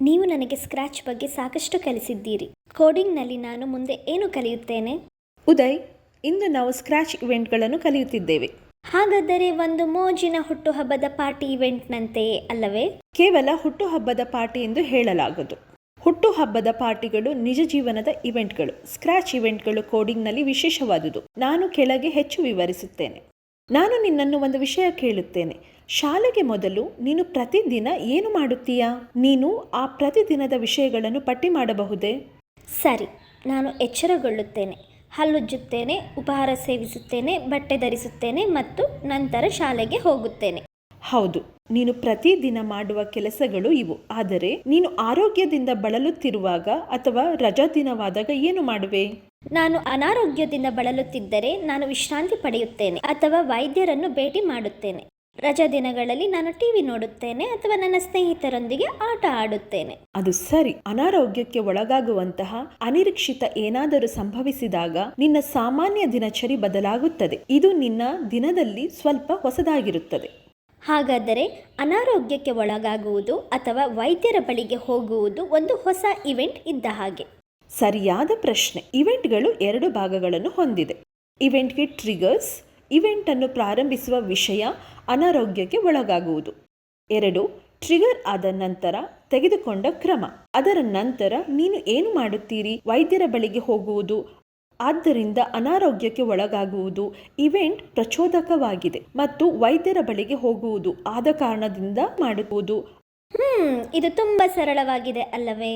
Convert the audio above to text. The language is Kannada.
ನೀವು ನನಗೆ ಸ್ಕ್ರ್ಯಾಚ್ ಬಗ್ಗೆ ಸಾಕಷ್ಟು ಕಲಿಸಿದ್ದೀರಿ. ಕೋಡಿಂಗ್ನಲ್ಲಿ ನಾನು ಮುಂದೆ ಏನು ಕಲಿಯುತ್ತೇನೆ? ಉದಯ್, ಇಂದು ನಾವು ಸ್ಕ್ರ್ಯಾಚ್ ಇವೆಂಟ್ಗಳನ್ನು ಕಲಿಯುತ್ತಿದ್ದೇವೆ. ಹಾಗಾದರೆ ಒಂದು ಮೋಜಿನ ಹುಟ್ಟುಹಬ್ಬದ ಪಾರ್ಟಿ ಇವೆಂಟ್ನಂತೆಯೇ ಅಲ್ಲವೇ? ಕೇವಲ ಹುಟ್ಟುಹಬ್ಬದ ಪಾರ್ಟಿ ಎಂದು ಹೇಳಲಾಗದು. ಹುಟ್ಟುಹಬ್ಬದ ಪಾರ್ಟಿಗಳು ನಿಜ ಜೀವನದ ಇವೆಂಟ್ಗಳು. ಸ್ಕ್ರ್ಯಾಚ್ ಇವೆಂಟ್ಗಳು ಕೋಡಿಂಗ್ನಲ್ಲಿ ವಿಶೇಷವಾದುದು. ನಾನು ಕೆಳಗೆ ಹೆಚ್ಚು ವಿವರಿಸುತ್ತೇನೆ. ನಾನು ನಿನ್ನನ್ನು ಒಂದು ವಿಷಯ ಕೇಳುತ್ತೇನೆ. ಶಾಲೆಗೆ ಮೊದಲು ನೀನು ಪ್ರತಿದಿನ ಏನು ಮಾಡುತ್ತೀಯಾ? ನೀನು ಆ ಪ್ರತಿದಿನದ ವಿಷಯಗಳನ್ನು ಪಟ್ಟಿ ಮಾಡಬಹುದೇ? ಸರಿ, ನಾನು ಎಚ್ಚರಗೊಳ್ಳುತ್ತೇನೆ, ಹಲ್ಲುಜ್ಜುತ್ತೇನೆ, ಉಪಹಾರ ಸೇವಿಸುತ್ತೇನೆ, ಬಟ್ಟೆ ಧರಿಸುತ್ತೇನೆ ಮತ್ತು ನಂತರ ಶಾಲೆಗೆ ಹೋಗುತ್ತೇನೆ. ಹೌದು, ನೀನು ಪ್ರತಿದಿನ ಮಾಡುವ ಕೆಲಸಗಳು ಇವು. ಆದರೆ ನೀನು ಆರೋಗ್ಯದಿಂದ ಬಳಲುತ್ತಿರುವಾಗ ಅಥವಾ ರಜಾ ದಿನವಾದಾಗ ಏನು ಮಾಡುವೆ? ನಾನು ಅನಾರೋಗ್ಯದಿಂದ ಬಳಲುತ್ತಿದ್ದರೆ ನಾನು ವಿಶ್ರಾಂತಿ ಪಡೆಯುತ್ತೇನೆ ಅಥವಾ ವೈದ್ಯರನ್ನು ಭೇಟಿ ಮಾಡುತ್ತೇನೆ. ರಜಾ ದಿನಗಳಲ್ಲಿ ನಾನು ಟಿವಿ ನೋಡುತ್ತೇನೆ ಅಥವಾ ನನ್ನ ಸ್ನೇಹಿತರೊಂದಿಗೆ ಆಟ ಆಡುತ್ತೇನೆ. ಅದು ಸರಿ. ಅನಾರೋಗ್ಯಕ್ಕೆ ಒಳಗಾಗುವಂತಹ ಅನಿರೀಕ್ಷಿತ ಏನಾದರೂ ಸಂಭವಿಸಿದಾಗ ನಿನ್ನ ಸಾಮಾನ್ಯ ದಿನಚರಿ ಬದಲಾಗುತ್ತದೆ. ಇದು ನಿನ್ನ ದಿನದಲ್ಲಿ ಸ್ವಲ್ಪ ಹೊಸದಾಗಿರುತ್ತದೆ. ಹಾಗಾದರೆ ಅನಾರೋಗ್ಯಕ್ಕೆ ಒಳಗಾಗುವುದು ಅಥವಾ ವೈದ್ಯರ ಬಳಿಗೆ ಹೋಗುವುದು ಒಂದು ಹೊಸ ಇವೆಂಟ್ ಇದ್ದ ಹಾಗೆ. ಸರಿಯಾದ ಪ್ರಶ್ನೆ. ಇವೆಂಟ್ಗಳು 2 ಭಾಗಗಳನ್ನು ಹೊಂದಿದೆ. ಇವೆಂಟ್ಗೆ ಟ್ರಿಗರ್ಸ್, ಇವೆಂಟ್ ಅನ್ನು ಪ್ರಾರಂಭಿಸುವ ವಿಷಯ, ಅನಾರೋಗ್ಯಕ್ಕೆ ಒಳಗಾಗುವುದು. 2. ಟ್ರಿಗರ್ ಆದ ನಂತರ ತೆಗೆದುಕೊಂಡ ಕ್ರಮ. ಅದರ ನಂತರ ನೀನು ಏನು ಮಾಡುತ್ತೀರಿ? ವೈದ್ಯರ ಬಳಿಗೆ ಹೋಗುವುದು. ಆದ್ದರಿಂದ ಅನಾರೋಗ್ಯಕ್ಕೆ ಒಳಗಾಗುವುದು ಇವೆಂಟ್ ಪ್ರಚೋದಕವಾಗಿದೆ ಮತ್ತು ವೈದ್ಯರ ಬಳಿಗೆ ಹೋಗುವುದು ಆದ ಕಾರಣದಿಂದ ಮಾಡುವುದು. ಇದು ತುಂಬಾ ಸರಳವಾಗಿದೆ ಅಲ್ಲವೇ?